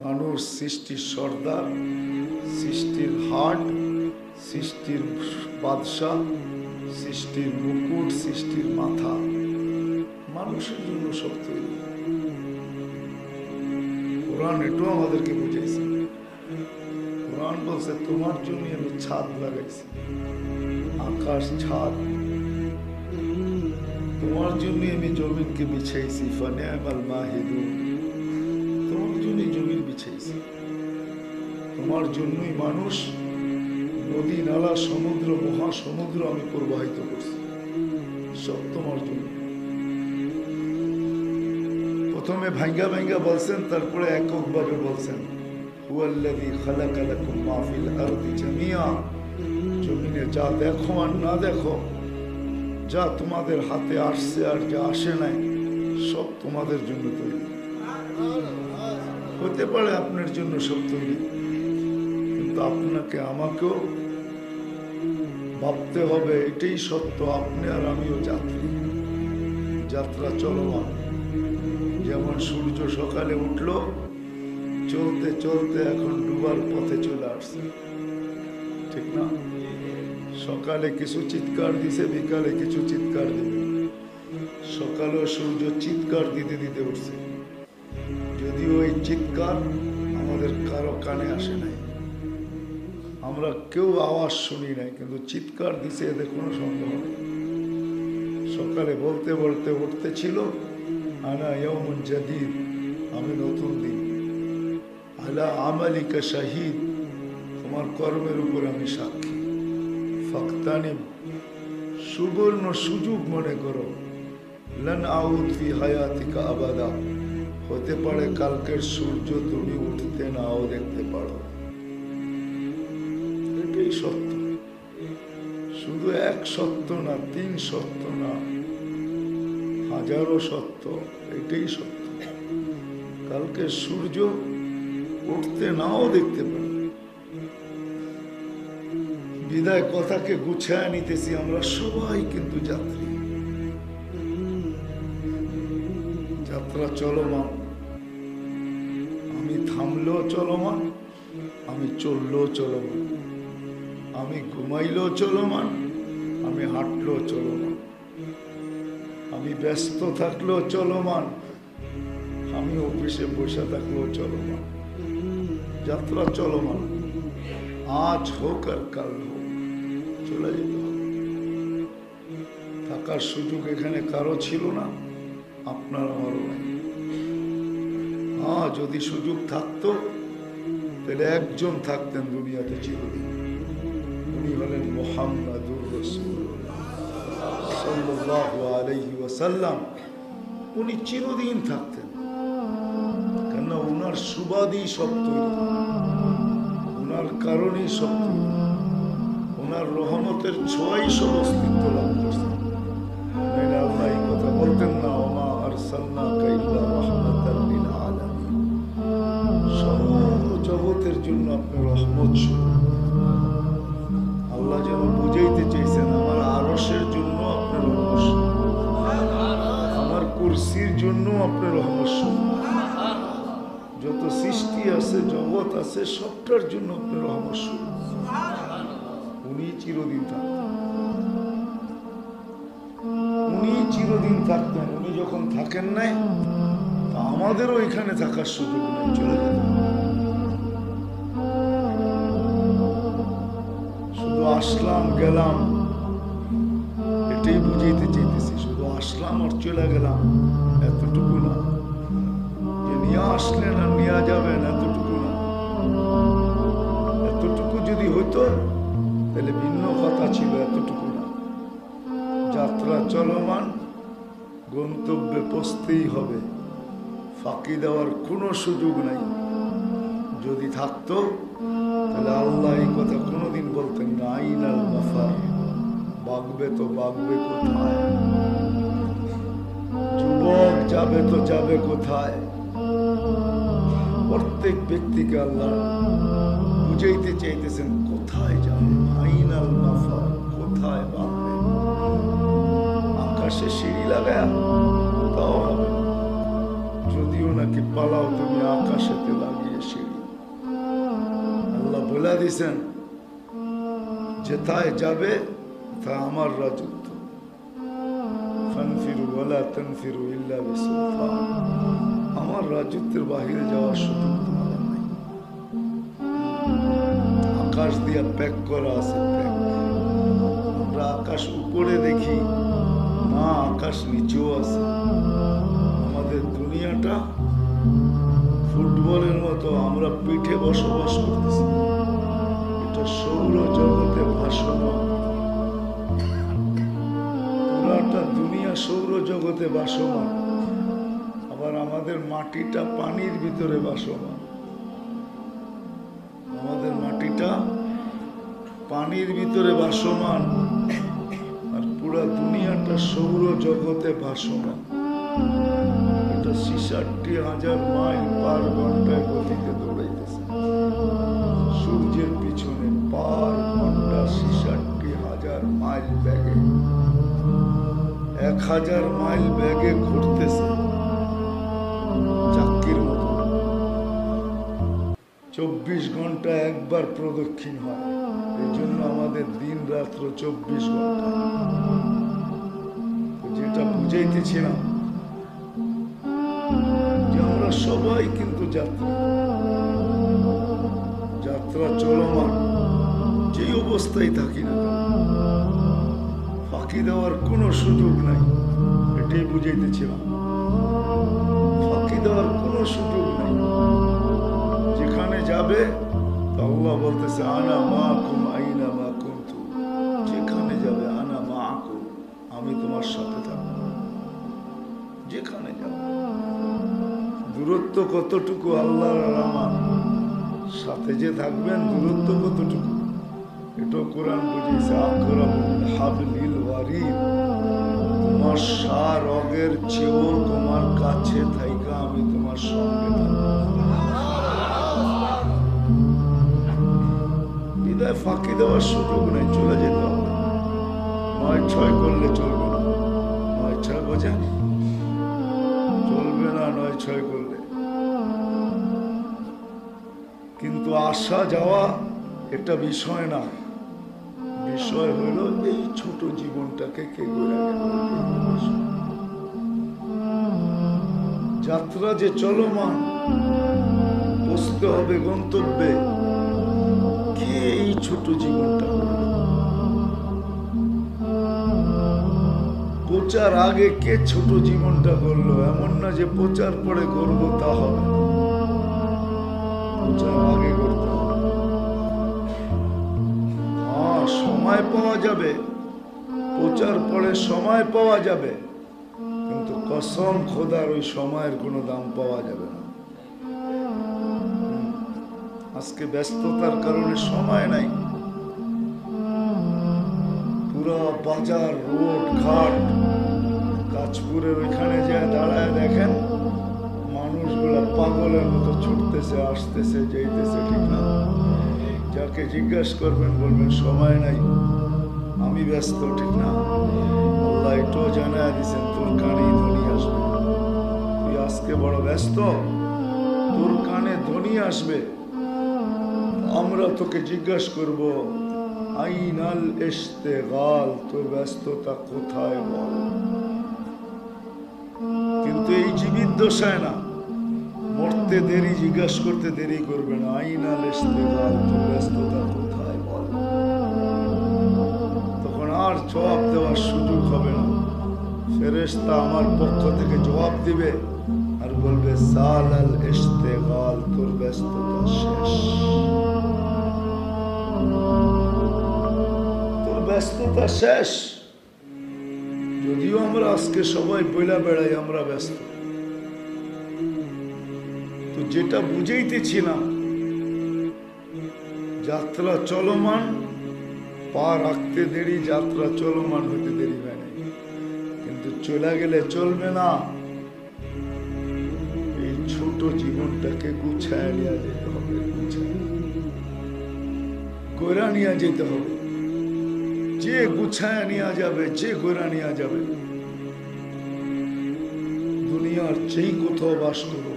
মানুষ সৃষ্টির সর্দার, সৃষ্টির হাট, সৃষ্টির বাদশাহ, সৃষ্টির মুকুট, সৃষ্টির মাথা। মানুষের জন্য সব তৈরি। কোরআন এটাও আমাদেরকে বুঝাইছে। কোরআন বলছে তোমার জন্য আমি ছাদ লাগাইছি, আকাশ ছাদ। তোমার জন্য আমি জমিনকে বিছাইছি, ফানিআমাল মাহিদুন। তোমার জন্যই জমিন বিছাইছি, তোমার জন্যই মানুষ নদী নালা সমুদ্র মহাসমুদ্র আমি প্রবাহিত করছি, সব তোমার জন্য। প্রথমে ভাঙ্গা ভাঙ্গা বলছেন, তারপরে এককভাবে বলছেন হুয়াল্লাযী খালাকা লাকুম মা ফিল আরদি জামিআ। জমিনে যা দেখো আর না দেখো, যা তোমাদের হাতে আসছে আর যা আসে নাই, সব তোমাদের জন্য তৈরি। হতে পারে আপনার জন্য সব তৈরি, কিন্তু আপনাকে আমাকেও ভাবতে হবে এটাই সত্য, আপনি আর আমিও যাত্রী, যাত্রা চলমান। যেমন সূর্য সকালে উঠল, চলতে চলতে এখন ডুবার পথে চলে আসছে, ঠিক না? সকালে কিছু চিৎকার দিছে, বিকালে কিছু চিৎকার দিবে। সকালেও সূর্য চিৎকার দিতে দিতে উঠছে, যদিও এই চিৎকার আমাদের কারো কানে আসে নাই, আমরা কেউ আওয়াজ শুনি নাই, কিন্তু চিৎকার দিছে, এদের কোনো সন্দেহ নেই। সকালে বলতে বলতে উঠতে ছিল আনা ইয়াউমুন জাদীদ, আমি নতুন দিন। আলা আমালিকা শাহিদ, তোমার কর্মের উপর আমি সাক্ষী। ফাকতানিম, সুবর্ণ সুযোগ মনে করো। লান আউদ ফি হায়াতিকা আবাদা, হতে পারে কালকের সূর্য তুমি উঠতে নাও দেখতে পারো। এটাই সত্য, শুধু এক সত্য না, তিন সত্য না, হাজারো সত্য। এটাই সত্য, কালকে সূর্য উঠতে নাও দেখতে পারে। বিদায় কথাকে গুছায় নিতেছি, আমরা সবাই কিন্তু যাত্রী, যাত্রা চলমান। আমি থামলেও চলমান, আমি চললেও চলমান, আমি ঘুমাইলেও চলমান, আমি হাঁটলেও চলমান, আমি ব্যস্ত থাকলেও চলমান, আমি অফিসে বসে থাকলেও চলমান। যাত্রা চলমান, আজ হোক আর কাল হোক, চলে যেতে হবে। থাকার সুযোগ এখানে কারো ছিল না, আপনার আমারও নাই। হ্যাঁ, যদি সুযোগ থাকতো তাহলে একজন থাকতেন দুনিয়াতে চিরদিন, উনি হলেন মুহাম্মাদুর রাসূলুল্লাহ সাল্লাল্লাহু আলাইহি ওয়াসাল্লাম। উনি চিরদিন থাকতেন, কেননা উনার সুবাদই সব তৈরি, উনার কারণেই সব তৈরি, উনার রহমতের ছোঁয়াই সব অস্তিত্ব লাভ করছে। আল্লাহ এই কথা বলতেন না, ওমা আরসালনাকা ইল্লা রাহমাতাল লিল আলামিন, সমগ্র জগতের জন্য আপনি রহমত স্বরূপ। আল্লাহ যেন বুঝাইতে চাইছেন আমার আরশের জন্য আপনার রহমত স্বরূপ, আমার কুরসির জন্য আপনার রহমত স্বরূপ, যত সৃষ্টি আছে জগৎ আছে সবটার জন্য আপনার রহমত স্বরূপ। উনি চিরদিন থাকতেন, উনি চিরদিন থাকতেন। উনি যখন থাকেন নাই, তা আমাদেরও এখানে থাকার সুযোগ নেই, চলে যেতে। শুধু আসলাম গেলাম, এটাই বুঝাইতে চাইতেছি। শুধু আসলাম আর চলে গেলাম এতটুকু না, যে নিয়ে আসলেন আর নিয়ে যাবেন এতটুকু না। এতটুকু যদি হইতো তাহলে ভিন্ন কথা ছিল, এতটুকু না। যাত্রা চলমান, গন্তব্যে পৌঁছতেই হবে, ফাঁকি দেওয়ার কোনো সুযোগ নাই। যদি থাকতো তাহলে আল্লাহ এই কথা কোনোদিন বলতেন না, আইনাল মাফার, বাগবে তো বাগবে কোথায়, যুবক যাবে তো যাবে কোথায়। প্রত্যেক ব্যক্তিকে আল্লাহ বুঝাইতে চাইতেছেন কোথায় যাবে, আইনাল মাফার, কোথায় বাগবে। আকাশে সিঁড়ি লাগায় তাও হবে, যদিও নাকি পালাও তুমি আকাশেতে লাগিয়ে সিঁড়ি। আল্লাহ বলে দিয়েছেন যেথায় যাবে তা আমার রাজত্ব। ফানফিরু ওয়ালা তানফিরু ইল্লা বিসুলতান। আমার রাজত্বের বাহিরে যাওয়ার সুযোগ তোমাদের নাই। আকাশ দিয়া প্যাক করা আছে, প্যাক। আমরা আকাশ উপরে দেখি না, আকাশ নিচেও আছে। আমাদের দুনিয়াটা ফুটবলের মতো আমরা পিঠে বসবাস করতেছি। এটা সৌর জগতে ভাসমান। পুরাটা দুনিয়া সৌর জগতে ভাসমান। আবার আমাদের মাটিটা পানির ভিতরে ভাসমান। আমাদের মাটিটা পানির ভিতরে ভাসমান, আর পুরা দুনিয়াটা সৌর জগতে ভাসমান। এটা ৬৬,০০০ মাইল পার ঘন্টায় গতিতে দৌড়াইতেছে সূর্যের পিছনে। পার ঘন্টা ৬৬,০০০ মাইল ব্যাগে, ১,০০০ মাইল ব্যাগে ঘুরতেছে চাক্কির মতো। ২৪ ঘন্টা একবার প্রদক্ষিণ হয়। এই জন্য আমাদের দিন রাত্র ২৪ ঘন্টা। যেটা বুঝাইতেছিলাম যে আমরা সবাই কিন্তু যাত্রা যাত্রা চলমান। যেই অবস্থায় থাকি না, ফাঁকি দেওয়ার কোনো সুযোগ নাই। এটাই বুঝাইতেছিলাম, ফাঁকি দেওয়ার কোনো সুযোগ নাই। যেখানে যাবে আল্লাহ বলতেছে আনা মাকুম আইনা মা কুনতু। যেখানে যাবে আনা মাকুম, আমি তোমার সাথে থাকবো। যেখানে যাবে, দূরত্ব কতটুকু আল্লাহর আর আমার সাথে যে থাকবেন, দূরত্ব কতটুকু এটা কোরআন বুঝিয়েছে। আকরাবুল হাবলিল ওয়ারিদ। তোমার সার অগের চেয়েও তোমার কাছে থাইকা আমি তোমার সঙ্গে থাকবো। বিদায় ফাঁকি দেওয়ার সুযোগ নেই, চলে যেতে হবে। ৯-৬ করলে চলবে না। ৯-৬ বোঝেন, চলবে না ৯-৬ করলে। কিন্তু আসা যাওয়া এটা বিষয় না। বিষয় হলো এই ছোট জীবনটাকে কে করে যাত্রা যে চলমান, বসতে হবে গন্তব্যে। কে এই ছোট জীবনটা প্রচার আগে কে ছোট জীবনটা করলো? এমন না যে প্রচার পরে করবো তা হবে, প্রচার আগে করতে হবে। হ্যাঁ, সময় পাওয়া যাবে, প্রচার পরে সময় পাওয়া যাবে, কিন্তু কসম খোদার ওই সময়ের কোনো দাম পাওয়া যাবে না। আজকে ব্যস্ততার কারণে সময় নাই। পুরো বাজার, রোড ঘাট, কাঁচপুরের ওইখানে যে দাঁড়ায় দেখেন মানুষগুলা পাগলের মতো ছুটতেছে, আসতেছে, যাইতেছে, ঠিক না? যাকে জিজ্ঞাসা করবেন বলবেন সময় নাই, আমি ব্যস্ত, ঠিক না? আল্লাহ এটাও জানায় দিচ্ছেন তোর কানেই ধ্বনি আসবে। তুই আজকে বড় ব্যস্ত, তোর কানে ধ্বনি আসবে। আমরা তোকে জিজ্ঞাসা করব আইনাল ইশতেগাল, তোর ব্যস্ততা কোথায় বল। কিন্তু এই জীবিত দশায় না, মরতে দেরি, জিজ্ঞাসা করতে দেরি করবে না। আইনাল ইশতেগাল, তোর ব্যস্ততা কোথায় বল। তখন আর জবাব দেওয়ার সুযোগ হবে না। ফেরেশতা আমার পক্ষ থেকে জবাব দিবে আর বলবে সালাল ইশতেগাল, তোর ব্যস্ততা শেষ, তোর ব্যস্ততা শেষ। যদিও আমরা আজকে সবাই বইলা বেড়াই আমরা ব্যস্ত, তো যেটা বুঝাইতেছিলাম যাত্রা চলমান, পা রাখতে দেরি, যাত্রা চলমান হতে দেরি হয় না। কিন্তু চলে গেলে চলবে না। এই ছোট জীবনটাকে গুছায় নিয়ে যেতে হবে, গোড়া নিয়ে যেতে হবে। যে গুছায় নিয়ে যাবে, যে গোড়া নিয়ে যাবে, দুনিয়ার যেই কোথাও বাস করো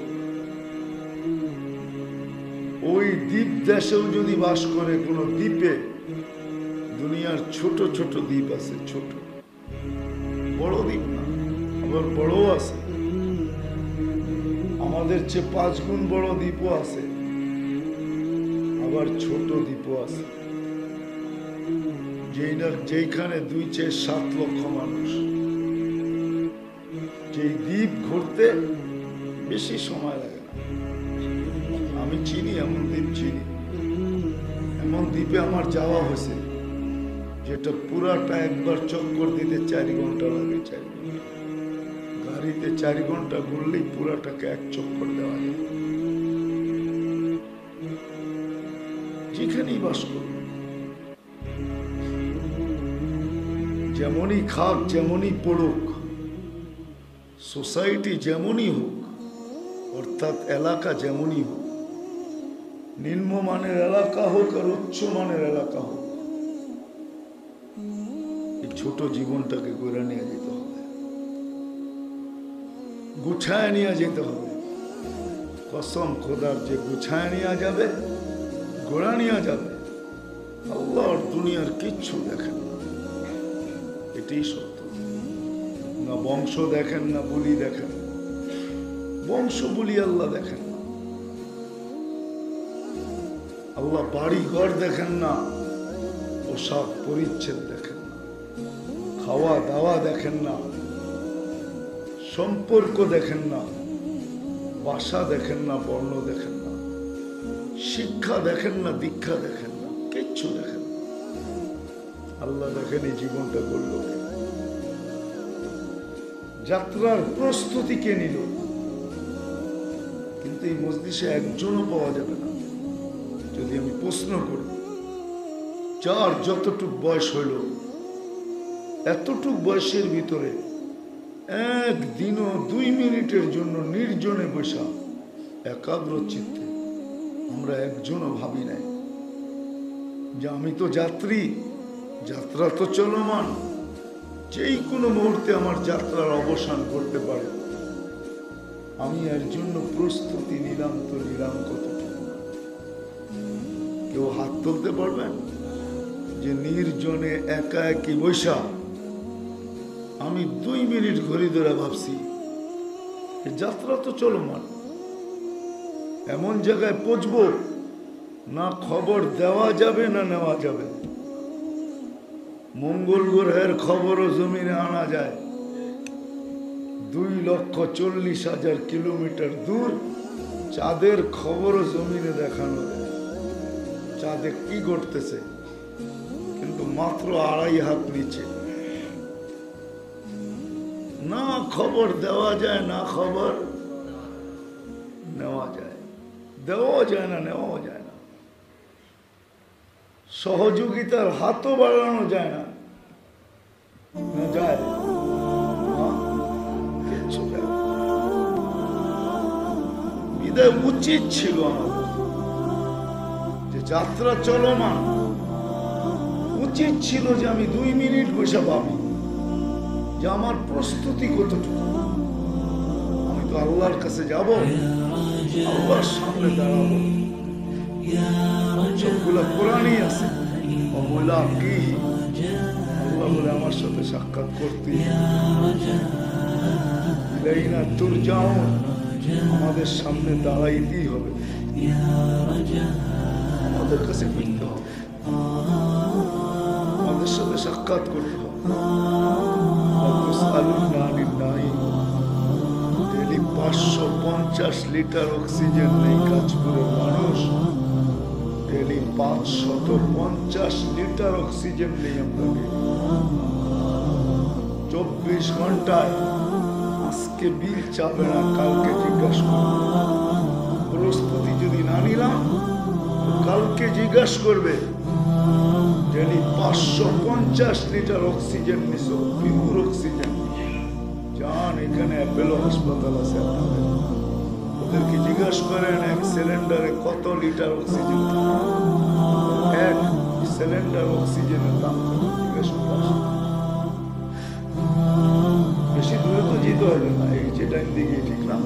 ওই দ্বীপ দেশেও যদি বাস করে কোনো দ্বীপে, দুনিয়ার ছোট ছোট দ্বীপ আছে, ছোট, বড় দ্বীপ না, আবার বড়ও আছে, আমাদের চেয়ে 5 গুণ বড় দ্বীপও আছে, আবার ছোট দ্বীপও আছে, যেখানে 2-7 লক্ষ মানুষ। যেই দ্বীপ ঘুরতে বেশি সময় লাগে না। আমি চিনি এমন দ্বীপ, চিনি এমন দ্বীপে আমার যাওয়া হয়েছে যেটা পুরাটা একবার চক্কর দিতে 4 ঘন্টা লাগে। 4 ঘন্টা গাড়িতে 4 ঘন্টা ঘুরলেই পুরাটাকে এক চক্কর দেওয়া যায়। যেখানেই বাস করবে, যেমনই খাক, যেমনই পড়ুক, সোসাইটি যেমনই হোক, অর্থাৎ এলাকা যেমনই হোক, নিম্নমানের এলাকা হোক আর উচ্চমানের এলাকা হোক, এই ছোট জীবনটাকে গড়ে নিয়ে যেতে হবে, গুছায় নিয়ে যেতে হবে। কসম খোদার, যে গুছায় নিয়ে যাবে, গোড়া নিয়ে যাবে, আল্লাহর দুনিয়ার কিচ্ছু দেখেন না। এটাই সত্য। না বংশ দেখেন, না বুলি দেখেন। বংশ বুলি আল্লাহ দেখেন না। আল্লাহ বাড়ি ঘর দেখেন না, পোশাক পরিচ্ছদ দেখেন না, খাওয়া দাওয়া দেখেন না, সম্পর্ক দেখেন না, ভাষা দেখেন না, বর্ণ দেখেন না, শিক্ষা দেখেন না, দীক্ষা দেখেন না, কিচ্ছু দেখেন না। আল্লাহ দেখেন এই জীবনটা করল, যাত্রার প্রস্তুতি কে নিল। কিন্তু এই মজলিসে একজনও পাওয়া যাবে না যদি আমি প্রশ্ন করি, যার যতটুক বয়স হইল, এতটুক বয়সের ভিতরে একদিনও 2 মিনিটের জন্য নির্জনে বসা একাগ্র চিত্তে আমরা একজনও ভাবি নাই যে আমি তো যাত্রী, যাত্রা তো চলমান, যেই কোনো মুহূর্তে আমার যাত্রার অবসান করতে পারে। আমি এর জন্য প্রস্তুতি নিলাম তো নিলাম কতটুকু? কেউ হাত তুলতে পারবেন যে নির্জনে একা একই বৈশা আমি 2 মিনিট ঘড়ি ধরে ভাবছি যাত্রা তো চলমান, এমন জায়গায় পৌঁছবো না খবর দেওয়া যাবে না নেওয়া যাবে। মঙ্গল গ্রহের খবরও জমিনে আনা যায়, 2,40,000 কিলোমিটার দূর চাঁদের খবরও জমিনে দেখানো যায়, চাঁদে কি ঘটতেছে, কিন্তু মাত্র 2.5 হাত নিচে। না খবর দেওয়া যায়, না খবর নেওয়া যায়, দেওয়া যায় না, নেওয়া যায় না, সহযোগিতার হাতও বাড়ানো যায় না, যায় কিচ্ছু যায়। বিদায় উচিত ছিল আমাদের যে যাত্রা চলমান, উচিত ছিল যে আমি 2 মিনিট বসে ভাবি যে আমার প্রস্তুতি কতটুকু। আমি তো আল্লাহর কাছে যাব, আল্লাহর সামনে দাঁড়াবো, সবগুলো কোরআনই আছে। আল্লাহ বলে আমার সাথে সাক্ষাৎ করতে, ইলাইনা তুরজাউন, আমাদের সামনে দাঁড়াইতেই হবে, আমাদের কাছে ফিরতে হবে, আমাদের সাথে সাক্ষাৎ করতে হবে। ডেলি 550 লিটার অক্সিজেন নেই কাজপুরের মানুষ, ডেলি 550 লিটার অক্সিজেন নেই আমরা। 24 ঘন্টায় আজকে বিল চাবে না, কালকে জিজ্ঞাসা করবে। প্রস্তুতি যদি না নিলাম তো কালকে জিজ্ঞাসা করবে ডেলি 550 লিটার অক্সিজেন নিছো, পিওর অক্সিজেন। যান, এখানে অ্যাপেলো হাসপাতাল আছে আপনাদের, ওদেরকে জিজ্ঞাসা করেন এক সিলিন্ডারে কত লিটার অক্সিজেন, এক সিলিন্ডার অক্সিজেনের দাম জিজ্ঞাসা করেন। বেশি দূরে তো যেতে হবে না, এই যে টাইম দিকে ঠিক না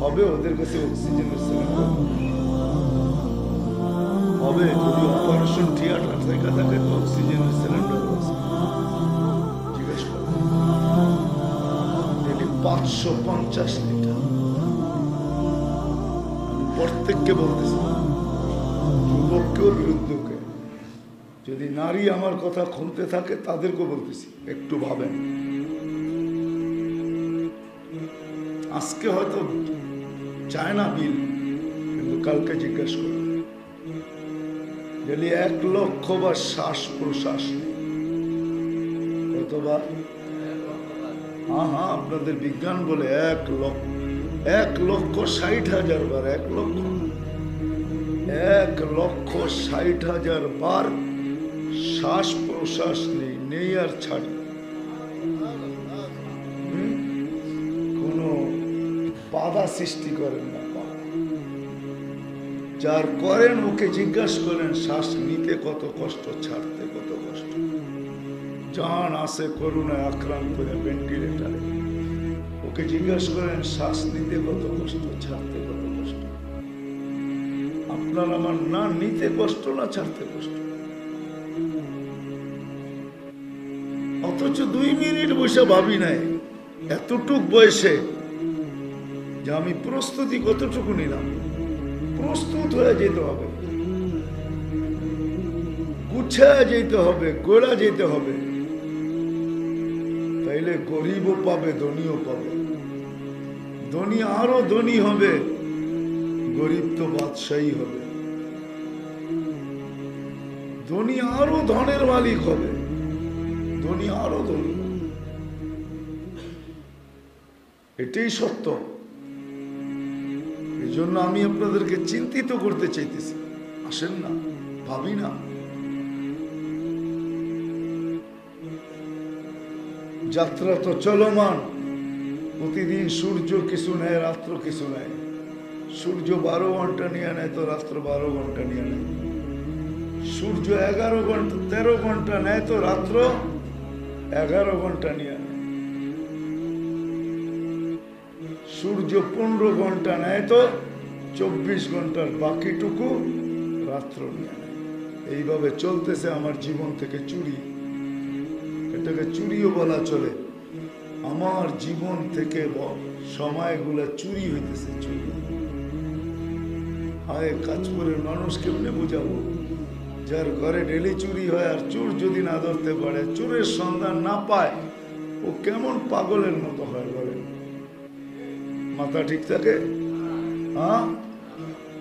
হবে, ওদের কাছে অক্সিজেনের সিলিন্ডার অপারেশন থিয়েটার থেকে থাকে তো অক্সিজেনের সিলিন্ডার আছে, জিজ্ঞেস করো। Daily 550 litre. আমি প্রত্যেককে বলতেছি, যুবককেও বিরুদ্ধকে, যদি নারী আমার কথা শুনতে থাকে তাদেরকেও বলতেছি, একটু ভাবেন। আজকে হয়তো চায় না বিল, কিন্তু কালকে জিজ্ঞাসা করবে। ডেলি 1 লক্ষ বার শ্বাস প্রশ্বাস নেই, কতবার? হ্যাঁ, আপনাদের বিজ্ঞান বলে 1,60,000 বার, 1,60,000 বার শ্বাস প্রশ্বাস নেই আর ছাড়ি। কোনো বাধা সৃষ্টি করেন না। যার করেন ওকে জিজ্ঞাসা করেন শ্বাস নিতে কত কষ্ট, ছাড়তে কত কষ্ট। জান আসে করুণায় আক্রান্ত হয়ে ভেন্টিলেটারে, ওকে জিজ্ঞাসা করেন শ্বাস নিতে কত কষ্ট, ছাড়তে কত কষ্ট। আপনার আমার না নিতে কষ্ট না ছাড়তে কষ্ট, অথচ 2 মিনিট বসে ভাবি নাই এতটুক বয়সে যে আমি প্রস্তুতি কতটুকু নিলাম। প্রস্তুত হয়ে যেতে হবে, গুছায় যেতে হবে, গোড়া যেতে হবে, তাইলে গরিবও পাবে, ধনীও পাবে। ধনী আরো ধনী হবে, গরিব তো বাদশাহী হবে। ধনী আরো ধনের মালিক হবে, ধনী আরো ধনী। এটাই সত্য। এই জন্য আমি আপনাদেরকে চিন্তিত করতে চাইতেছি। আসেন না, ভাবি না। যাত্রা তো চলমান, প্রতিদিন সূর্য কিছু নেয়, রাত্র কিছু নেয়। সূর্য 12 ঘন্টা নিয়ে নেয় তো রাত্র 12 ঘন্টা নিয়ে নেয়। সূর্য 11 ঘন্টা 13 ঘন্টা নেয় তো রাত্র 11 ঘন্টা নিয়ে নেয়। সূর্য 15 ঘন্টা নেয় তো 24 ঘন্টার বাকিটুকু রাত্র নিয়ে নেয়। এইভাবে চলতেছে আমার জীবন থেকে চুরি। এটাকে চুরিও বলা চলে। আমার জীবন থেকে সময়গুলা চুরি হইতেছে, চুরি। হায়, কাজপুরের মানুষ কেমনে বুঝাবো? যার ঘরে ডেলি চুরি হয়, আর চোর যদি না ধরতে পারে, চোরের সন্ধান না পায়, ও কেমন পাগলের মতো হয় বলে? মাথা ঠিক থাকে? হ্যাঁ,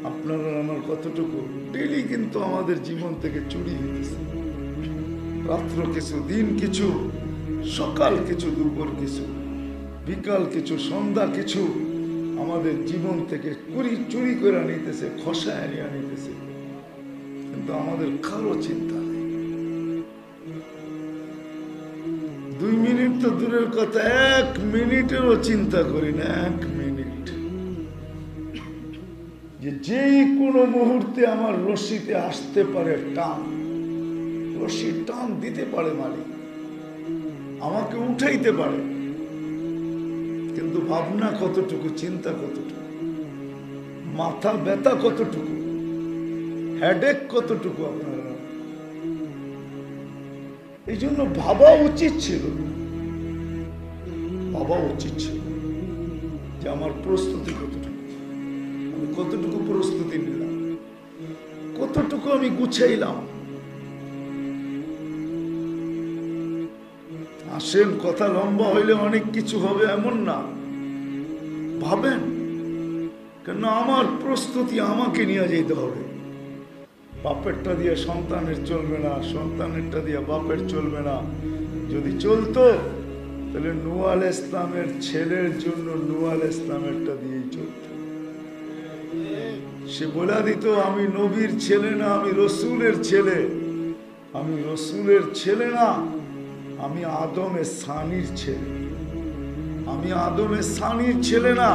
আপনারা আমার কতটুকু ডেলি কিন্তু আমাদের জীবন থেকে চুরি হইতেছে। রাত্র কিছু, দিন কিছু, সকাল কিছু, দুপুর কিছু, বিকাল কিছু, সন্ধ্যা কিছু আমাদের জীবন থেকে চুরি করে নিতেছে, খসায় নিয়ে নিতেছে। কিন্তু আমাদের কারো চিন্তা নেই। 2 মিনিট তো দূরের কথা, 1 মিনিটেরও চিন্তা করি না। 1 মিনিট যে কোনো মুহূর্তে আমার রশিতে আসতে পারে টান, রশি টান দিতে পারে মালিক, আমাকে উঠাইতে পারে। কিন্তু ভাবনা কতটুকু, চিন্তা কতটুকু, মাথা ব্যথা কতটুকু, হেডেক কতটুকু আপনারা। এই জন্য ভাবা উচিত ছিল, ভাবা উচিত ছিল যে আমার প্রস্তুতি কতটুকু, আমি কতটুকু প্রস্তুতি নিলাম, কতটুকু আমি গুছাইলাম। আসেন, কথা লম্বা হইলে অনেক কিছু হবে এমন না, ভাবেন। কেন আমার প্রস্তুতি আমাকে নিয়ে যেতে হবে। বাপেরটা দিয়ে সন্তানের চলবে না, সন্তানেরটা দিয়ে বাপের চলবে না। যদি চলতো তাহলে নূহ আলাইহিস ইসলামের ছেলের জন্য নূহ আলাইহিস ইসলামেরটা দিয়েই চলত। সে বলে দিত, আমি নবীর ছেলে না, আমি রসুলের ছেলে। আমি রসুলের ছেলে না, আমি আদমের সানির ছেলে। আমি আদমের সানির ছেলে না,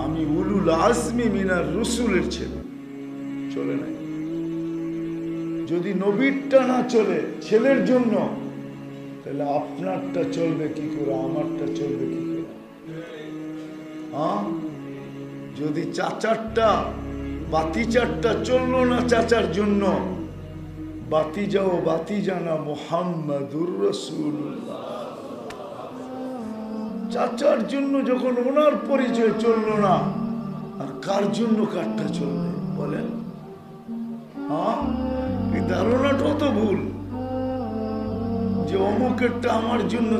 আমি উলুল আজমি মিনার রসুলের ছেলে। চলে নাই। যদি নবীরটা না চলে ছেলের জন্য, তাহলে আপনারটা চলবে কি করে, আমারটা চলবে কি করে? যদি চাচারটা বাতিচারটা চললো না চাচার জন্য, বাতিজা ও বাতিজানা মুহাম্মাদুর রাসূলুল্লাহ। চাচার জন্য যখন ওনার পরিচয় চললো না, আর কার জন্য কারটা চলবে বলেন? হ্যাঁ, এই ধারণাটা তো ভুল যে অমুকেরটা আমার জন্য